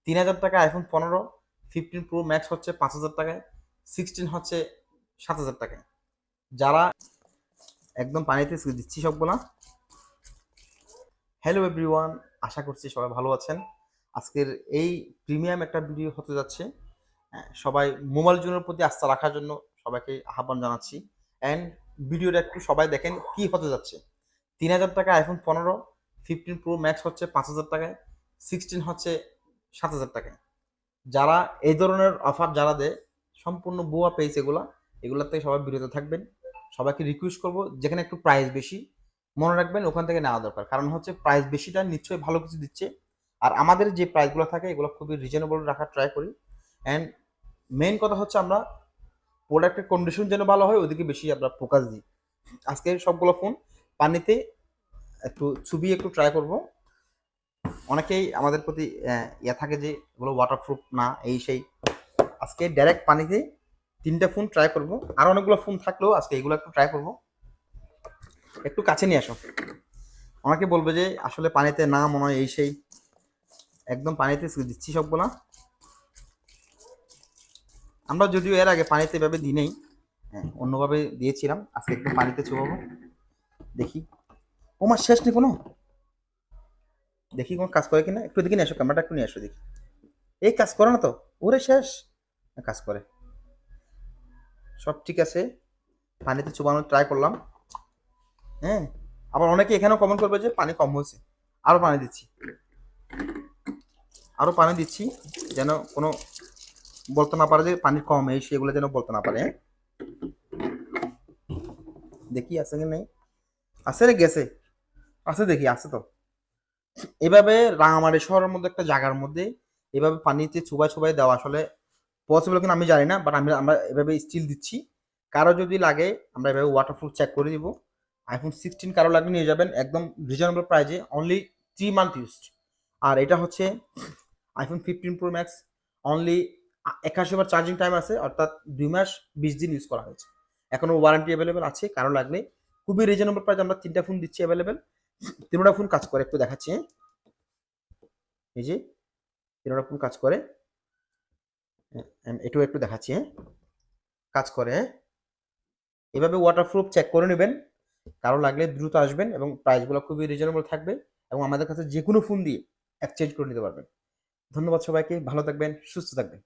3000 টাকা iPhone 15, 15 pro max হচ্ছে 5000 টাকায়, 16 হচ্ছে 7000 টাকায়। যারা একদম পানিতে দিচ্ছি সবগুলা। হ্যালো এভরিওয়ান, আশা করছি সবাই ভালো আছেন। আজকের এই প্রিমিয়াম একটা ভিডিও হতে যাচ্ছে। সবাই মোবাইল জোনের প্রতি আস্থা রাখার জন্য সবাইকে আহ্বান জানাচ্ছি। অ্যান্ড ভিডিওটা একটু সবাই দেখেন কি হতে যাচ্ছে। 3000 টাকা আইফোন 15, 15 প্রো ম্যাক্স হচ্ছে 5000 টাকায়, 16 হচ্ছে 7000 টাকায়। যারা এই ধরনের অফার যারা দেয় সম্পূর্ণ ভুয়া পেজ এগুলোর থেকে সবাই বিরত থাকবেন। সবাইকে রিকোয়েস্ট করব, যেখানে একটু প্রাইস বেশি মনে রাখবেন ওখান থেকে নেওয়া দরকার। কারণ হচ্ছে প্রাইস বেশিটা নিশ্চয়ই ভালো কিছু দিচ্ছে, আর আমাদের যে প্রাইসগুলো থাকে এগুলো খুবই রিজনেবল রাখার ট্রাই করি। অ্যান্ড মেইন কথা হচ্ছে আমরা প্রোডাক্টের কন্ডিশন যেন ভালো হয় ওদিকে বেশি আমরা ফোকাস দিই। আজকে সবগুলো ফোন পানিতে একটু চুবিয়ে একটু ট্রাই করব। অনেকেই আমাদের প্রতি ইয়ে থাকে যে এগুলো ওয়াটারপ্রুফ না, এই সেই। আজকে ডাইরেক্ট পানিতে 3টা ফোন ট্রাই করব। আর অনেকগুলো ফোন থাকলেও আজকে এগুলো একটু ট্রাই করব। একটু কাছে নিয়ে আসো। অনেকে বলবে যে আসলে পানিতে না মনে হয় এই সেই, একদম পানিতে দিচ্ছি সবগুলা। আমরা যদিও এর আগে পানিতে এভাবে দিই নেই, অন্যভাবে দিয়েছিলাম। আজকে একটু পানিতে চুবাবো, দেখি ওমার শেষ নেই কোনো, দেখি কোনো কাজ করে কিনা। একটু দেখি নিয়ে আসো, ক্যামেরাটা একটু নিয়ে আসো দেখি। এই কাজ করে না তো? ওরে শেষ, কাজ করে, সব ঠিক আছে। পানিতে চুবানোর ট্রাই করলাম। হ্যাঁ, আবার অনেকে এখানেও কমেন্ট করবে যে পানি কম হয়েছে। আরো পানি দিচ্ছি, আরো পানি দিচ্ছি, যেন কোনো বলতে না পারে যে পানি কম এই সেগুলো যেন বলতে না পারে। দেখি আছে কি নেই। আছে রে, গেছে, আছে দেখি, আছে তো। এভাবে রাঙামাটি শহরের মধ্যে একটা জায়গার মধ্যে এভাবে পানিতে চুবাই চুবাই দেওয়া আসলে পসিবল কিনা আমি জানি না, বাট আমরা এভাবে স্টিল দিচ্ছি। কারো যদি লাগে আমরা এভাবে ওয়াটারপ্রুফ চেক করে দিব। আইফোন 16 কারো লাগলে নিয়ে যাবেন একদম রিজনেবল প্রাইজে, অনলি 3 মান্থ ইউজড। আর এটা হচ্ছে আইফোন 15 প্রো ম্যাক্স, অনলি 81 বার চার্জিং টাইম আছে, অর্থাৎ 2 মাস 20 দিন ইউজ করা হয়েছে। এখনো ওয়ারেন্টি অ্যাভেলেবেল আছে, কারো লাগলে খুবই রিজনেবল প্রাইস আমরা 3টা ফোন দিচ্ছি অ্যাভেলেবেল। 3টা ফোন কাজ করে, একটু দেখাচ্ছি। এই যে 3টা ফোন কাজ করে, এটাও একটু দেখাচ্ছি। কাজ করে। এভাবে ওয়াটারপ্রুফ চেক করে নেবেন। কারো লাগলে দ্রুত আসবেন এবং প্রাইসগুলো খুবই রিজনেবল থাকবে, এবং আমাদের কাছে যে কোনো ফোন দিয়ে এক্সচেঞ্জ করে নিতে পারবেন। ধন্যবাদ সবাইকে, ভালো থাকবেন, সুস্থ থাকবেন।